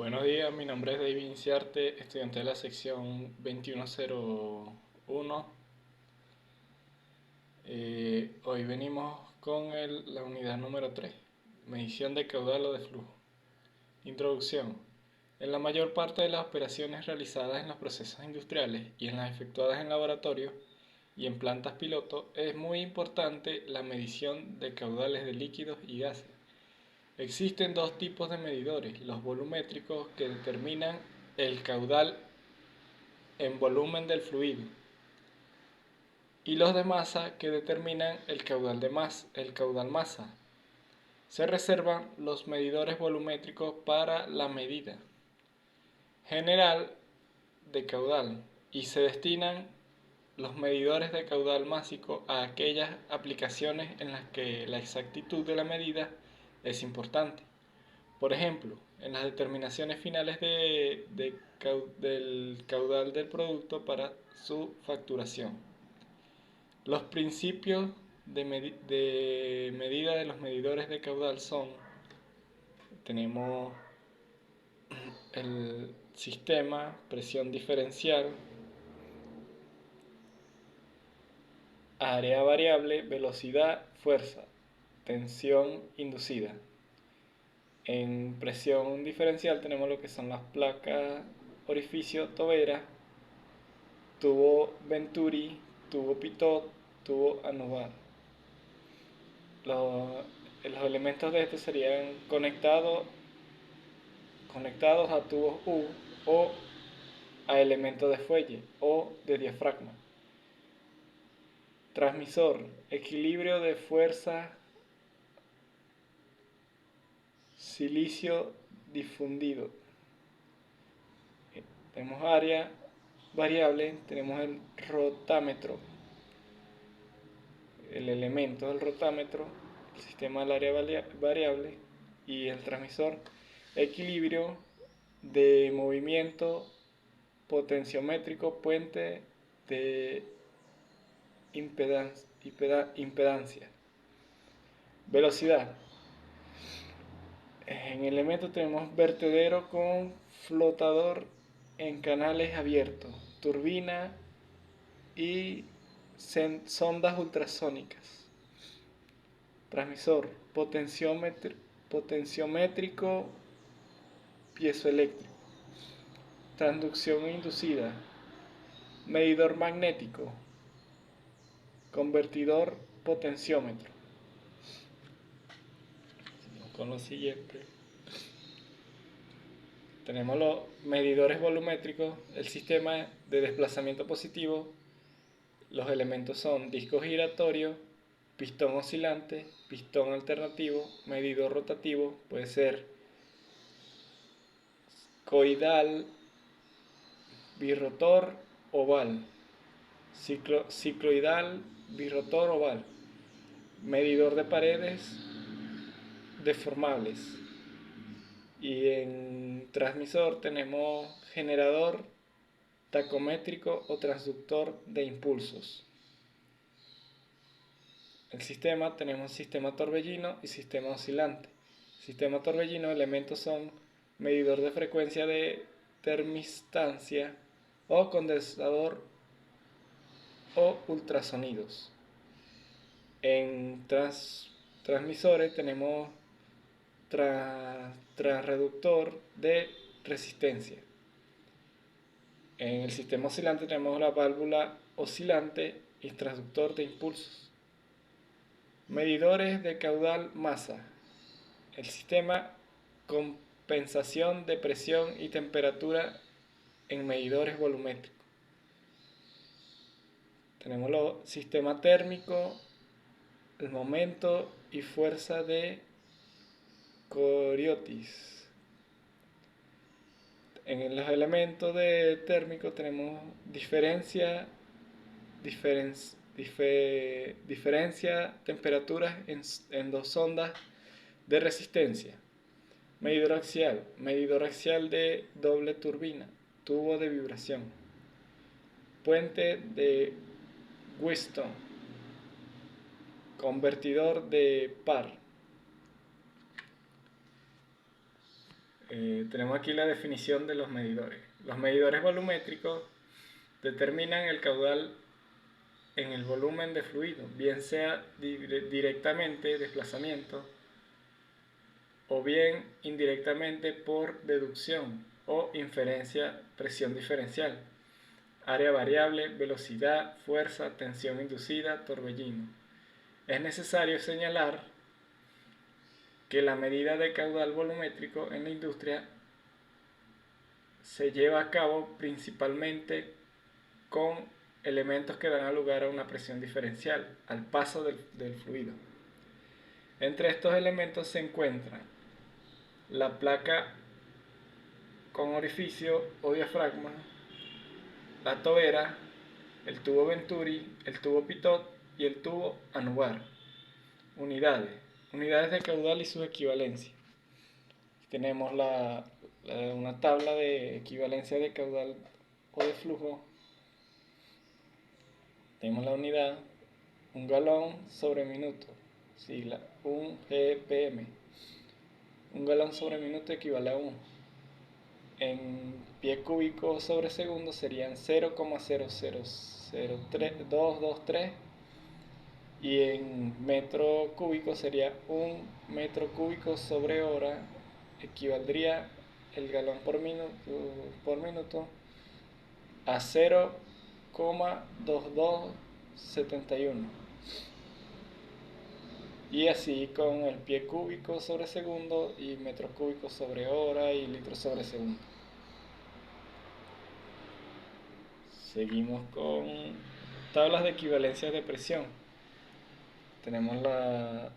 Buenos días, mi nombre es David Inciarte, estudiante de la sección 2101. Hoy venimos con la unidad número 3, medición de caudal o de flujo. Introducción. En la mayor parte de las operaciones realizadas en los procesos industriales y en las efectuadas en laboratorio y en plantas piloto, es muy importante la medición de caudales de líquidos y gases. Existen dos tipos de medidores: los volumétricos, que determinan el caudal en volumen del fluido, y los de masa, que determinan el caudal masa. Se reservan los medidores volumétricos para la medida general de caudal y se destinan los medidores de caudal másico a aquellas aplicaciones en las que la exactitud de la medida es importante. Por ejemplo, en las determinaciones finales del caudal del producto para su facturación. Los principios de medida de los medidores de caudal tenemos el sistema, presión diferencial, área variable, velocidad, fuerza, tensión inducida. En presión diferencial tenemos lo que son las placas orificio tobera, tubo Venturi, tubo Pitot, tubo anular. Los elementos de este serían conectados a tubos U o a elementos de fuelle o de diafragma. Transmisor, equilibrio de fuerza, silicio difundido. Tenemos área variable, tenemos el rotámetro, el elemento del rotámetro, el sistema del área variable, y el transmisor, equilibrio de movimiento potenciométrico, puente de impedancia. Velocidad. En el elemento tenemos vertedero con flotador en canales abiertos, turbina y sondas ultrasónicas. Transmisor, potenciométrico piezoeléctrico. Transducción inducida, medidor magnético, convertidor potenciómetro. Con lo siguiente, tenemos los medidores volumétricos, el sistema de desplazamiento positivo. Los elementos son disco giratorio, pistón oscilante, pistón alternativo, medidor rotativo, puede ser coidal, birrotor, oval, cicloidal, birrotor, oval, medidor de paredes deformables. Y en transmisor tenemos generador tacométrico o transductor de impulsos. El sistema, tenemos sistema torbellino y sistema oscilante. Sistema torbellino, elementos son medidor de frecuencia de termistancia o condensador o ultrasonidos. En transmisores tenemos transreductor de resistencia. En el sistema oscilante tenemos la válvula oscilante y transductor de impulsos. Medidores de caudal masa. El sistema, compensación de presión y temperatura en medidores volumétricos. Tenemos el sistema térmico, el momento y fuerza de Coriotis. En los elementos de térmico tenemos diferencia temperaturas en dos ondas de resistencia. Medidor axial de doble turbina, tubo de vibración. Puente de Wheatstone, convertidor de par. Tenemos aquí la definición de los medidores. Los medidores volumétricos determinan el caudal en el volumen de fluido, bien sea directamente desplazamiento o bien indirectamente por deducción o inferencia, presión diferencial, área variable, velocidad, fuerza, tensión inducida, torbellino. Es necesario señalar que la medida de caudal volumétrico en la industria se lleva a cabo principalmente con elementos que dan lugar a una presión diferencial al paso del fluido. Entre estos elementos se encuentran la placa con orificio o diafragma, la tobera, el tubo Venturi, el tubo Pitot y el tubo anubar. Unidades de caudal y sus equivalencias. Tenemos una tabla de equivalencia de caudal o de flujo. Tenemos la unidad, un galón sobre minuto, sigla 1 GPM. Un galón sobre minuto equivale a 1. En pie cúbico sobre segundo serían 0,0003223 y en metro cúbico sería 1 metro cúbico sobre hora, equivaldría el galón por minuto a 0,2271 y así con el pie cúbico sobre segundo y metros cúbicos sobre hora y litros sobre segundo. Seguimos con tablas de equivalencia de presión. Tenemos la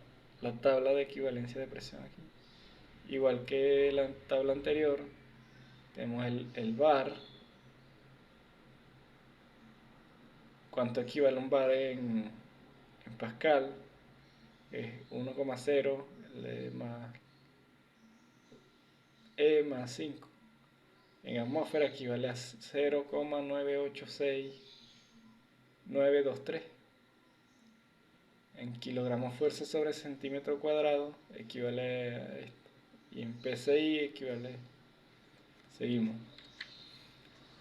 tabla de equivalencia de presión aquí. Igual que la tabla anterior, tenemos el bar. ¿Cuánto equivale un bar en Pascal? Es 1,0 más más 5. En atmósfera equivale a 0,986923. En kilogramos fuerza sobre centímetro cuadrado equivale a esto. Y en PSI equivale. Seguimos.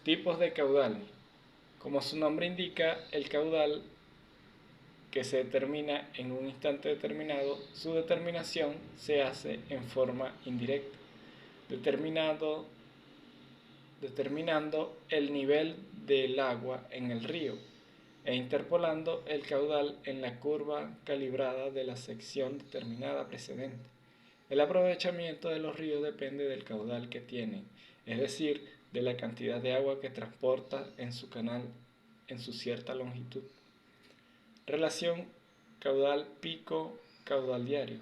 Tipos de caudal. Como su nombre indica, el caudal que se determina en un instante determinado, su determinación se hace en forma indirecta, determinando el nivel del agua en el río e interpolando el caudal en la curva calibrada de la sección determinada precedente. El aprovechamiento de los ríos depende del caudal que tienen, es decir, de la cantidad de agua que transporta en su canal en su cierta longitud. Relación caudal pico caudal diario.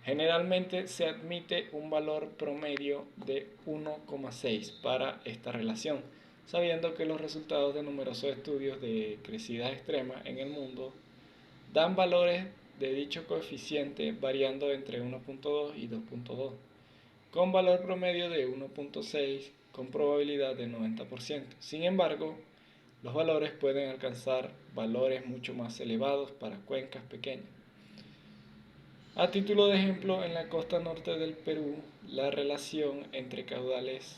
Generalmente se admite un valor promedio de 1,6 para esta relación, sabiendo que los resultados de numerosos estudios de crecidas extremas en el mundo dan valores de dicho coeficiente variando entre 1,2 y 2,2, con valor promedio de 1,6 con probabilidad de 90%. Sin embargo, los valores pueden alcanzar valores mucho más elevados para cuencas pequeñas. A título de ejemplo, en la costa norte del Perú, la relación entre caudales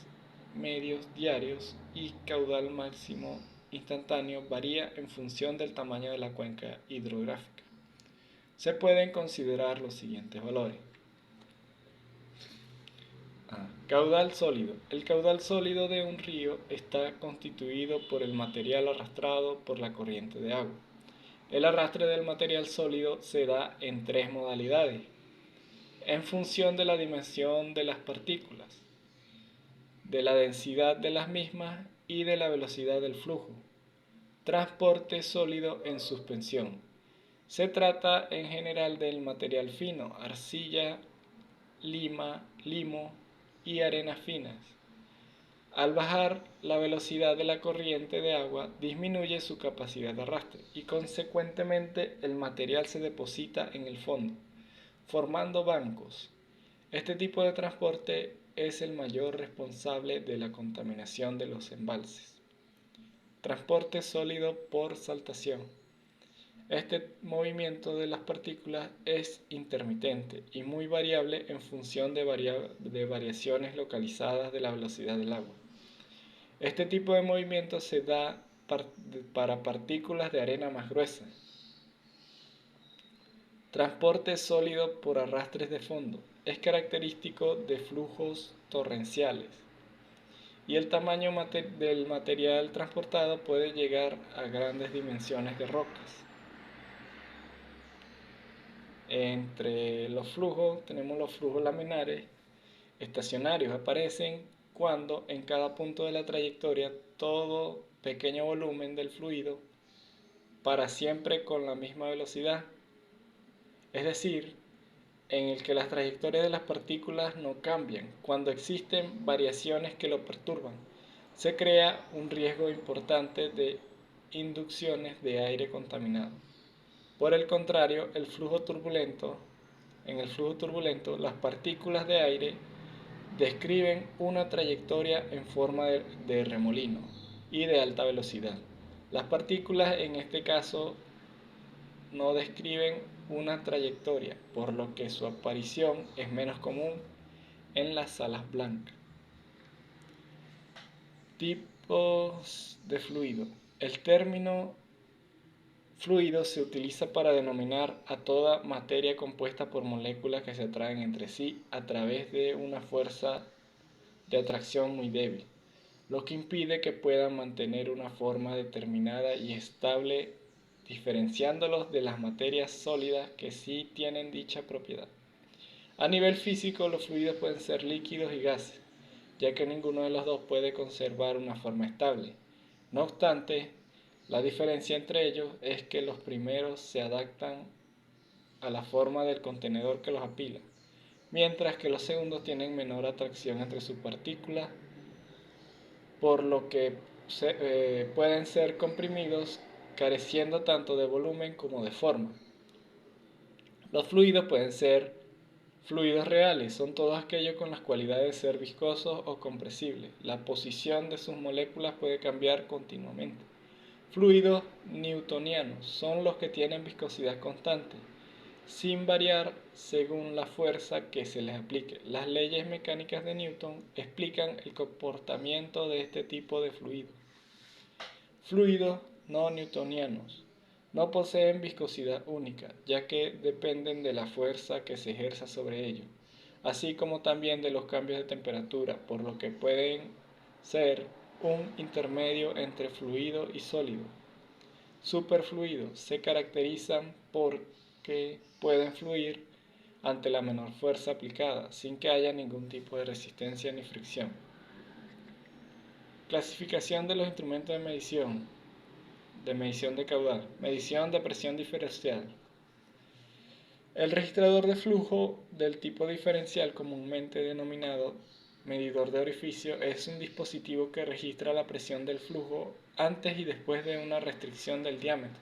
medios diarios y caudal máximo instantáneo varía en función del tamaño de la cuenca hidrográfica. Se pueden considerar los siguientes valores. Caudal sólido. El caudal sólido de un río está constituido por el material arrastrado por la corriente de agua. El arrastre del material sólido se da en tres modalidades, en función de la dimensión de las partículas, de la densidad de las mismas y de la velocidad del flujo. Transporte sólido en suspensión. Se trata en general del material fino, arcilla, limo y arenas finas. Al bajar la velocidad de la corriente de agua, disminuye su capacidad de arrastre y consecuentemente el material se deposita en el fondo, formando bancos. Este tipo de transporte es el mayor responsable de la contaminación de los embalses. Transporte sólido por saltación. Este movimiento de las partículas es intermitente y muy variable en función de variaciones localizadas de la velocidad del agua. Este tipo de movimiento se da para partículas de arena más gruesas. Transporte sólido por arrastres de fondo. Es característico de flujos torrenciales. Y el tamaño del material transportado puede llegar a grandes dimensiones de rocas. Entre los flujos tenemos los flujos laminares estacionarios. Aparecen cuando en cada punto de la trayectoria todo pequeño volumen del fluido para siempre con la misma velocidad. Es decir, en el que las trayectorias de las partículas no cambian. Cuando existen variaciones que lo perturban, se crea un riesgo importante de inducciones de aire contaminado. Por el contrario, en el flujo turbulento, las partículas de aire describen una trayectoria en forma de remolino y de alta velocidad. Las partículas en este caso no describen una trayectoria, por lo que su aparición es menos común en las salas blancas. Tipos de fluido. El término fluido se utiliza para denominar a toda materia compuesta por moléculas que se atraen entre sí a través de una fuerza de atracción muy débil, lo que impide que puedan mantener una forma determinada y estable, diferenciándolos de las materias sólidas que sí tienen dicha propiedad. A nivel físico, los fluidos pueden ser líquidos y gases, ya que ninguno de los dos puede conservar una forma estable. No obstante, la diferencia entre ellos es que los primeros se adaptan a la forma del contenedor que los apila, mientras que los segundos tienen menor atracción entre sus partículas, por lo que pueden ser comprimidos careciendo tanto de volumen como de forma. Los fluidos pueden ser fluidos reales, son todos aquellos con las cualidades de ser viscosos o compresibles. La posición de sus moléculas puede cambiar continuamente. Fluidos newtonianos son los que tienen viscosidad constante, sin variar según la fuerza que se les aplique. Las leyes mecánicas de Newton explican el comportamiento de este tipo de fluidos. Fluidos no newtonianos no poseen viscosidad única, ya que dependen de la fuerza que se ejerza sobre ellos, así como también de los cambios de temperatura, por lo que pueden ser un intermedio entre fluido y sólido. Superfluidos se caracterizan porque pueden fluir ante la menor fuerza aplicada, sin que haya ningún tipo de resistencia ni fricción. Clasificación de los instrumentos de medición de caudal, medición de presión diferencial. El registrador de flujo del tipo diferencial, comúnmente denominado medidor de orificio, es un dispositivo que registra la presión del flujo antes y después de una restricción del diámetro,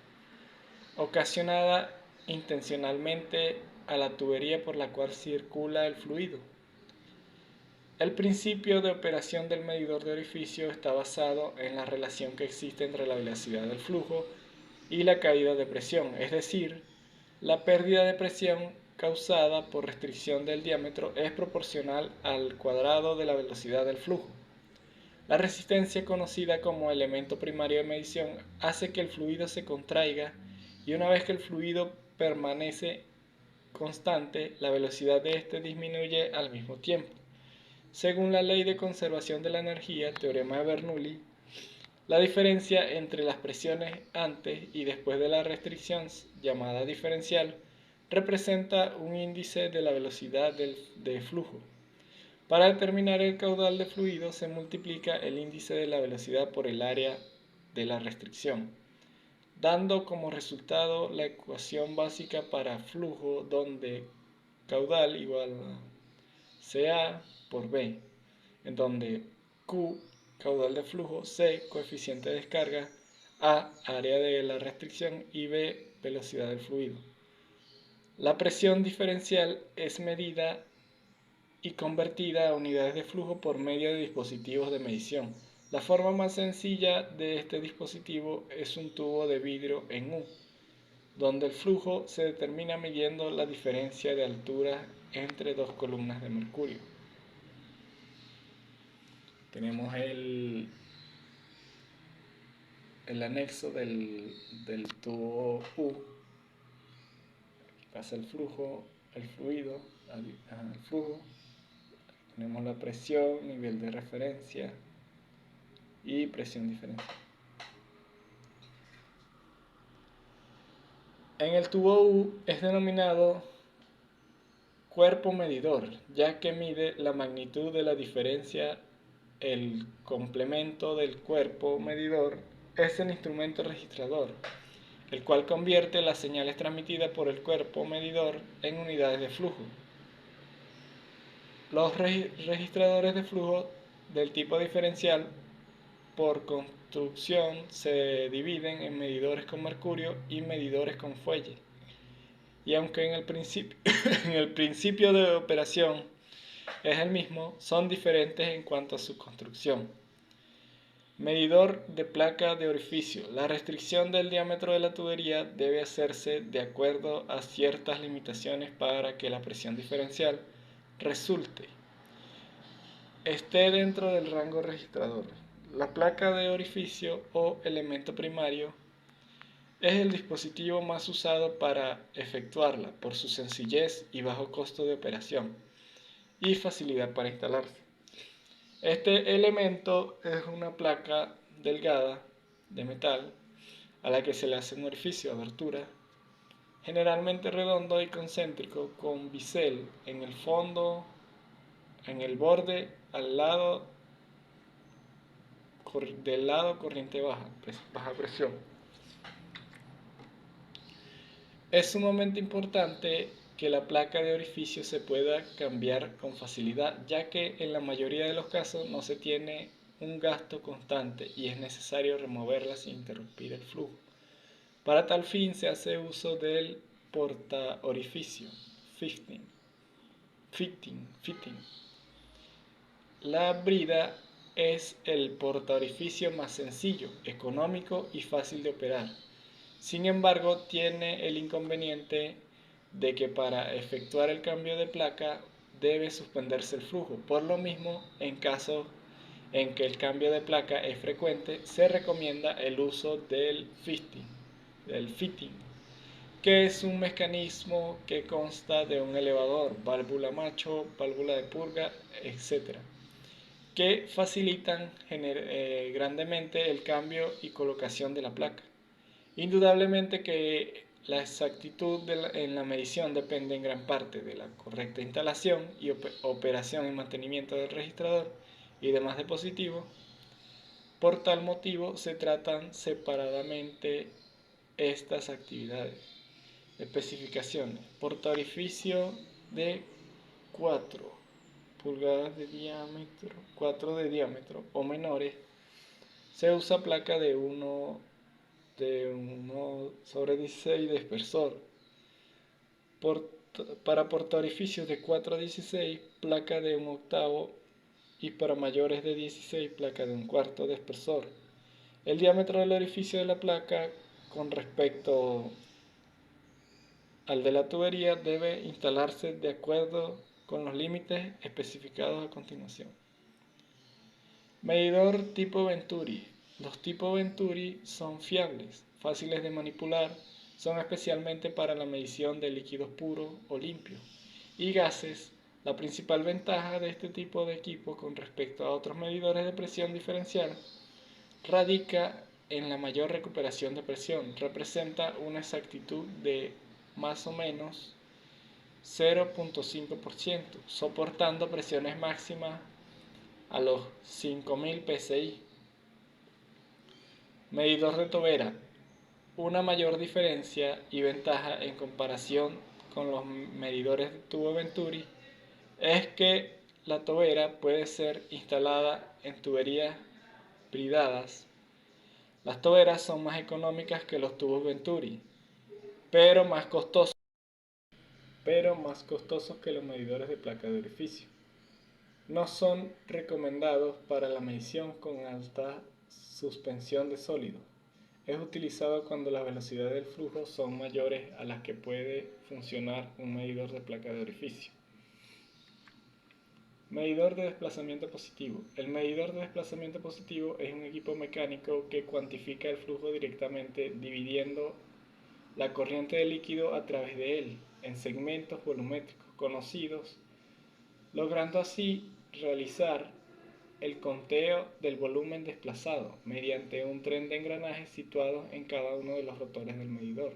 ocasionada intencionalmente a la tubería por la cual circula el fluido. El principio de operación del medidor de orificio está basado en la relación que existe entre la velocidad del flujo y la caída de presión, es decir, la pérdida de presión causada por restricción del diámetro es proporcional al cuadrado de la velocidad del flujo. La resistencia, conocida como elemento primario de medición, hace que el fluido se contraiga y una vez que el fluido permanece constante, la velocidad de este disminuye al mismo tiempo. Según la ley de conservación de la energía, teorema de Bernoulli, la diferencia entre las presiones antes y después de la restricción, llamada diferencial, representa un índice de la velocidad de flujo. Para determinar el caudal de fluido se multiplica el índice de la velocidad por el área de la restricción, dando como resultado la ecuación básica para flujo, donde caudal igual a CA por B, en donde Q, caudal de flujo, C, coeficiente de descarga, A, área de la restricción y B, velocidad del fluido. La presión diferencial es medida y convertida a unidades de flujo por medio de dispositivos de medición. La forma más sencilla de este dispositivo es un tubo de vidrio en U, donde el flujo se determina midiendo la diferencia de altura entre dos columnas de mercurio. Tenemos el anexo del tubo U. Aquí pasa el flujo, el fluido, el flujo. Tenemos la presión, nivel de referencia y presión diferencial. En el tubo U es denominado cuerpo medidor, ya que mide la magnitud de la diferencia. El complemento del cuerpo medidor es el instrumento registrador, el cual convierte las señales transmitidas por el cuerpo medidor en unidades de flujo. Los registradores de flujo del tipo diferencial por construcción se dividen en medidores con mercurio y medidores con fuelle. Y aunque en el principio de operación es el mismo, son diferentes en cuanto a su construcción. Medidor de placa de orificio. La restricción del diámetro de la tubería debe hacerse de acuerdo a ciertas limitaciones para que la presión diferencial esté dentro del rango registrador. La placa de orificio o elemento primario es el dispositivo más usado para efectuarla por su sencillez y bajo costo de operación y facilidad para instalarse. Este elemento es una placa delgada de metal a la que se le hace un orificio, abertura, generalmente redondo y concéntrico con bisel en el fondo, en el borde, del lado corriente baja presión. Es sumamente importante que la placa de orificio se pueda cambiar con facilidad, ya que en la mayoría de los casos no se tiene un gasto constante y es necesario removerla sin interrumpir el flujo. Para tal fin se hace uso del portaorificio, fitting. La brida es el portaorificio más sencillo, económico y fácil de operar. Sin embargo, tiene el inconveniente de que para efectuar el cambio de placa debe suspenderse el flujo. Por lo mismo, en caso en que el cambio de placa es frecuente, se recomienda el uso del fitting, que es un mecanismo que consta de un elevador, válvula macho, válvula de purga, etc., que facilitan grandemente el cambio y colocación de la placa. Indudablemente que la exactitud en la medición depende en gran parte de la correcta instalación y operación y mantenimiento del registrador y demás dispositivos. Por tal motivo se tratan separadamente estas actividades. Especificaciones. Portaorificio de 4 pulgadas de diámetro, 4 de diámetro o menores. Se usa placa de 1/16 de espesor. Para portaorificios de 4 a 16, placa de 1/8, y para mayores de 16, placa de 1/4 de espesor. El diámetro del orificio de la placa con respecto al de la tubería debe instalarse de acuerdo con los límites especificados a continuación. Medidor tipo Venturi. Los tipos Venturi son fiables, fáciles de manipular, son especialmente para la medición de líquidos puros o limpios y gases. La principal ventaja de este tipo de equipo con respecto a otros medidores de presión diferencial radica en la mayor recuperación de presión. Representa una exactitud de más o menos 0.5%, soportando presiones máximas a los 5000 psi. Medidor de tobera. Una mayor diferencia y ventaja en comparación con los medidores de tubo Venturi es que la tobera puede ser instalada en tuberías bridadas. Las toberas son más económicas que los tubos Venturi, pero más costosos que los medidores de placa de orificio. No son recomendados para la medición con alta suspensión de sólidos. es utilizado cuando las velocidades del flujo son mayores a las que puede funcionar un medidor de placa de orificio. Medidor de desplazamiento positivo. El medidor de desplazamiento positivo es un equipo mecánico que cuantifica el flujo directamente dividiendo la corriente de líquido a través de él en segmentos volumétricos conocidos, logrando así realizar el conteo del volumen desplazado mediante un tren de engranajes situado en cada uno de los rotores del medidor.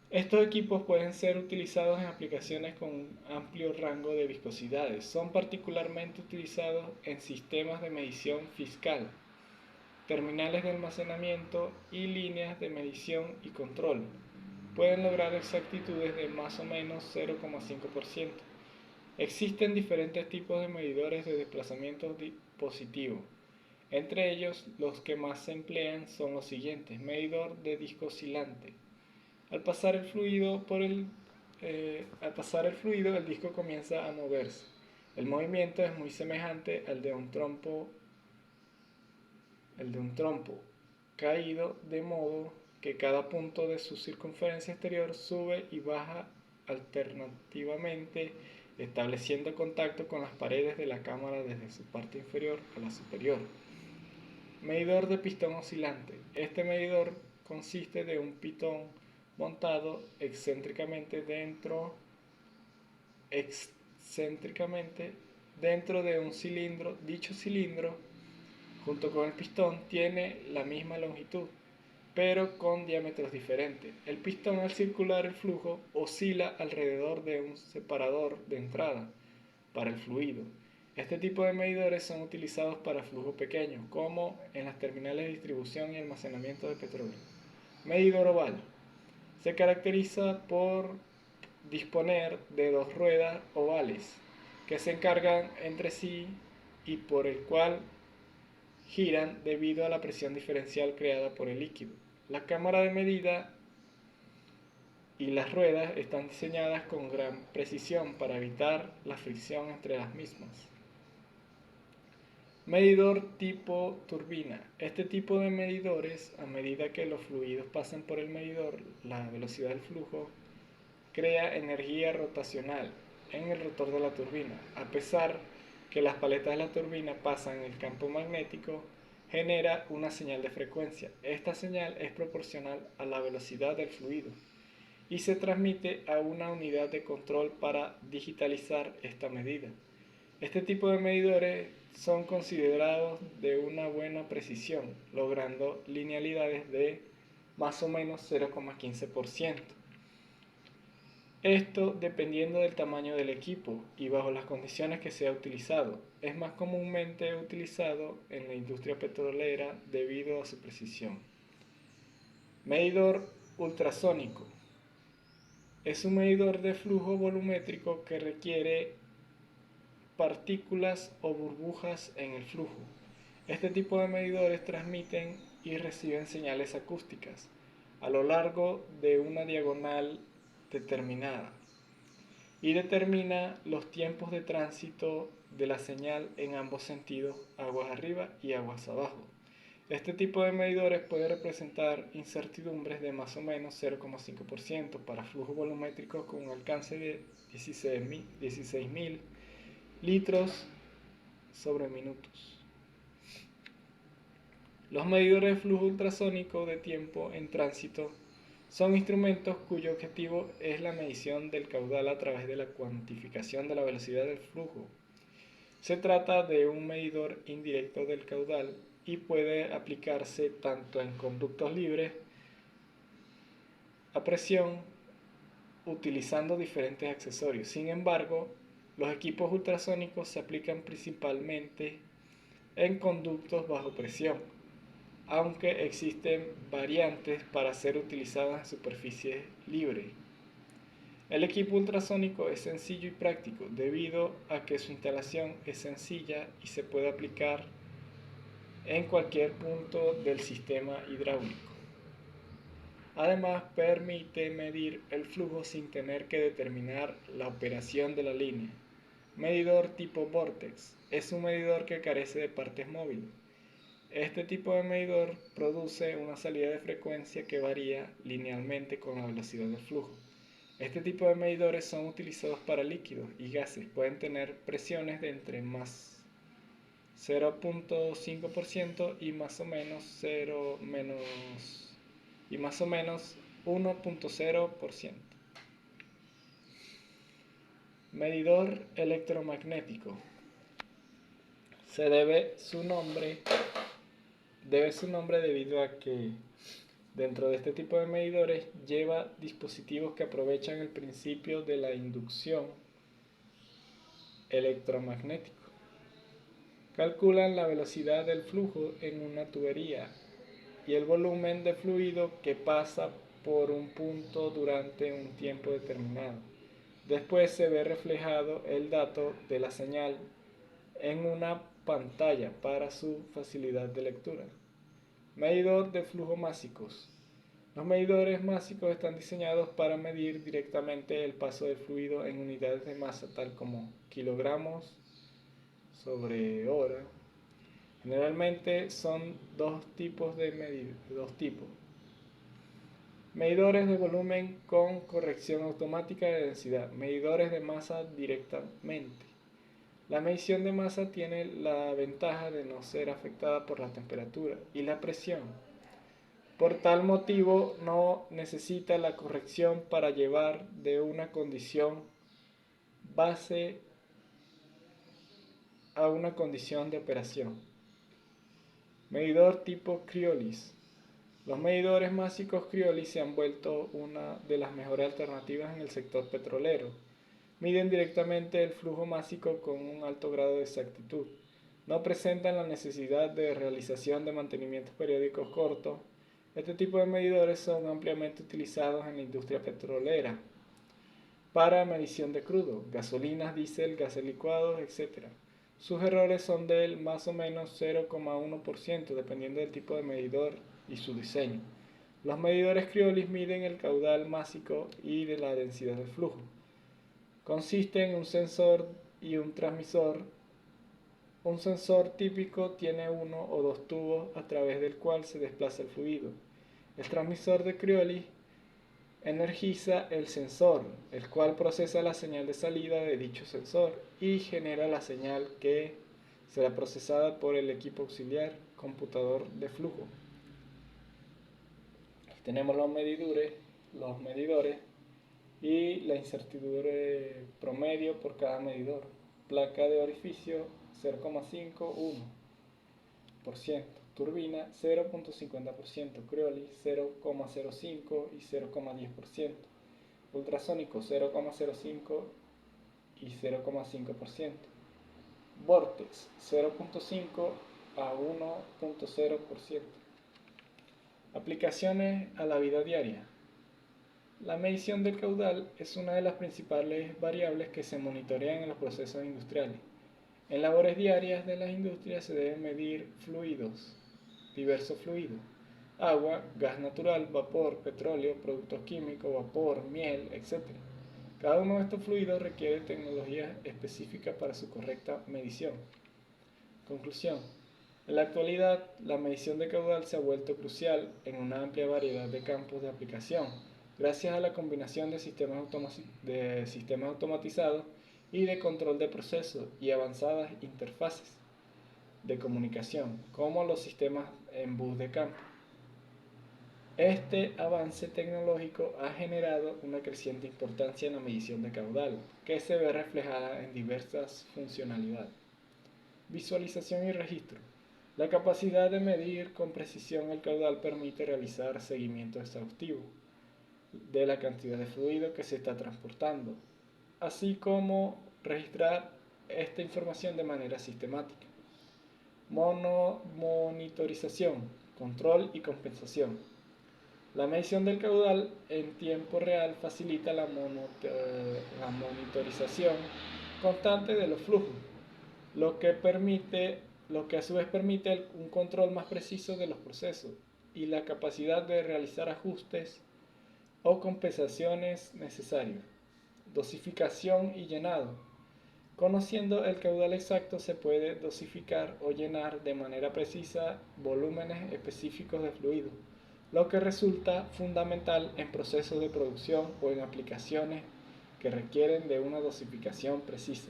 Estos equipos pueden ser utilizados en aplicaciones con un amplio rango de viscosidades. Son particularmente utilizados en sistemas de medición fiscal, terminales de almacenamiento y líneas de medición y control. Pueden lograr exactitudes de más o menos 0,5%. Existen diferentes tipos de medidores de desplazamiento positivo. Entre ellos, los que más se emplean son los siguientes. Medidor de disco oscilante. Al pasar el fluido, el disco comienza a moverse. El movimiento es muy semejante al de un trompo caído, de modo que cada punto de su circunferencia exterior sube y baja alternativamente, estableciendo contacto con las paredes de la cámara desde su parte inferior a la superior. Medidor de pistón oscilante. Este medidor consiste de un pitón montado excéntricamente dentro de un cilindro. Dicho cilindro, junto con el pistón, tiene la misma longitud, pero con diámetros diferentes. El pistón, al circular el flujo, oscila alrededor de un separador de entrada para el fluido. Este tipo de medidores son utilizados para flujo pequeño, como en las terminales de distribución y almacenamiento de petróleo. Medidor oval. Se caracteriza por disponer de dos ruedas ovales que se encargan entre sí y por el cual giran debido a la presión diferencial creada por el líquido. La cámara de medida y las ruedas están diseñadas con gran precisión para evitar la fricción entre las mismas. Medidor tipo turbina. Este tipo de medidores, a medida que los fluidos pasan por el medidor, la velocidad del flujo crea energía rotacional en el rotor de la turbina. A pesar que las paletas de la turbina pasan el campo magnético, genera una señal de frecuencia. Esta señal es proporcional a la velocidad del fluido y se transmite a una unidad de control para digitalizar esta medida. Este tipo de medidores son considerados de una buena precisión, logrando linealidades de más o menos 0,15%. Esto dependiendo del tamaño del equipo y bajo las condiciones que sea utilizado. Es más comúnmente utilizado en la industria petrolera debido a su precisión. Medidor ultrasónico. Es un medidor de flujo volumétrico que requiere partículas o burbujas en el flujo. Este tipo de medidores transmiten y reciben señales acústicas a lo largo de una diagonal determinada y determina los tiempos de tránsito de la señal en ambos sentidos, aguas arriba y aguas abajo. Este tipo de medidores puede representar incertidumbres de más o menos 0,5% para flujos volumétricos con un alcance de 16.000 litros sobre minutos. Los medidores de flujo ultrasónico de tiempo en tránsito son instrumentos cuyo objetivo es la medición del caudal a través de la cuantificación de la velocidad del flujo. Se trata de un medidor indirecto del caudal y puede aplicarse tanto en conductos libres a presión utilizando diferentes accesorios. Sin embargo, los equipos ultrasónicos se aplican principalmente en conductos bajo presión, aunque existen variantes para ser utilizadas en superficies libres. El equipo ultrasónico es sencillo y práctico debido a que su instalación es sencilla y se puede aplicar en cualquier punto del sistema hidráulico. Además, permite medir el flujo sin tener que determinar la operación de la línea. Medidor tipo Vortex. Es un medidor que carece de partes móviles. Este tipo de medidor produce una salida de frecuencia que varía linealmente con la velocidad del flujo. Este tipo de medidores son utilizados para líquidos y gases. Pueden tener presiones de entre más 0.5% y más o menos 1.0%. Medidor electromagnético. Se debe su nombre debido a que dentro de este tipo de medidores lleva dispositivos que aprovechan el principio de la inducción electromagnético. Calculan la velocidad del flujo en una tubería y el volumen de fluido que pasa por un punto durante un tiempo determinado. Después se ve reflejado el dato de la señal en una pantalla para su facilidad de lectura. Medidor de flujo másicos. Los medidores másicos están diseñados para medir directamente el paso del fluido en unidades de masa, tal como kilogramos sobre hora. Generalmente son dos tipos. Medidores de volumen con corrección automática de densidad. Medidores de masa directamente. La medición de masa tiene la ventaja de no ser afectada por la temperatura y la presión. Por tal motivo no necesita la corrección para llevar de una condición base a una condición de operación. Medidor tipo Criolis. Los medidores másicos Criolis se han vuelto una de las mejores alternativas en el sector petrolero. Miden directamente el flujo másico con un alto grado de exactitud. No presentan la necesidad de realización de mantenimientos periódicos cortos. Este tipo de medidores son ampliamente utilizados en la industria petrolera para medición de crudo, gasolinas, diésel, gases licuados, etc. Sus errores son del más o menos 0,1% dependiendo del tipo de medidor y su diseño. Los medidores Criolis miden el caudal másico y de la densidad del flujo. Consiste en un sensor y un transmisor. Un sensor típico tiene uno o dos tubos a través del cual se desplaza el fluido. El transmisor de Criolis energiza el sensor, el cual procesa la señal de salida de dicho sensor y genera la señal que será procesada por el equipo auxiliar computador de flujo. Aquí tenemos los medidores y la incertidumbre promedio por cada medidor. Placa de orificio 0,51%, turbina 0,50%, Criolis 0,05 y 0,10%, ultrasónico 0,05 y 0,5%, Vortex 0,5 a 1,0%. Aplicaciones a la vida diaria. La medición del caudal es una de las principales variables que se monitorean en los procesos industriales. En labores diarias de las industrias se deben medir diversos fluidos: agua, gas natural, vapor, petróleo, productos químicos, vapor, miel, etc. Cada uno de estos fluidos requiere tecnología específica para su correcta medición. Conclusión. En la actualidad, la medición de caudal se ha vuelto crucial en una amplia variedad de campos de aplicación, gracias a la combinación de sistemas automatizados y de control de procesos y avanzadas interfaces de comunicación, como los sistemas en bus de campo. Este avance tecnológico ha generado una creciente importancia en la medición de caudal, que se ve reflejada en diversas funcionalidades. Visualización y registro. La capacidad de medir con precisión el caudal permite realizar seguimiento exhaustivo de la cantidad de fluido que se está transportando, así como registrar esta información de manera sistemática. Monitorización, control y compensación. La medición del caudal en tiempo real facilita la monitorización constante de los flujos, lo que a su vez permite un control más preciso de los procesos y la capacidad de realizar ajustes o compensaciones necesarios. Dosificación y llenado. Conociendo el caudal exacto se puede dosificar o llenar de manera precisa volúmenes específicos de fluido, lo que resulta fundamental en procesos de producción o en aplicaciones que requieren de una dosificación precisa.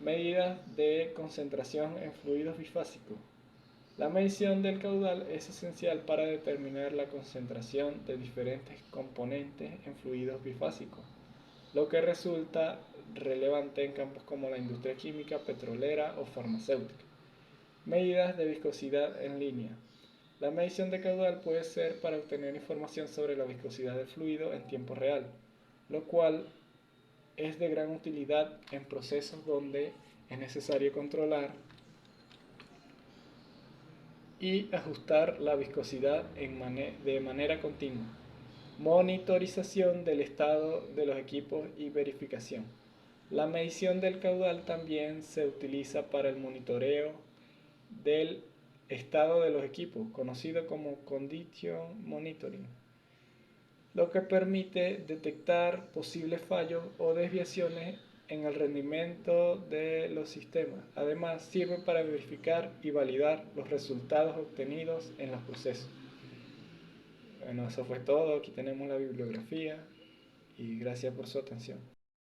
Medidas de concentración en fluidos bifásicos. La medición del caudal es esencial para determinar la concentración de diferentes componentes en fluidos bifásicos, lo que resulta relevante en campos como la industria química, petrolera o farmacéutica. Medidas de viscosidad en línea. La medición de caudal puede ser para obtener información sobre la viscosidad del fluido en tiempo real, lo cual es de gran utilidad en procesos donde es necesario controlar y ajustar la viscosidad de manera continua. Monitorización del estado de los equipos y verificación. La medición del caudal también se utiliza para el monitoreo del estado de los equipos, conocido como condition monitoring, lo que permite detectar posibles fallos o desviaciones en el rendimiento de los sistemas. Además, sirve para verificar y validar los resultados obtenidos en los procesos. Bueno, eso fue todo. Aquí tenemos la bibliografía y gracias por su atención.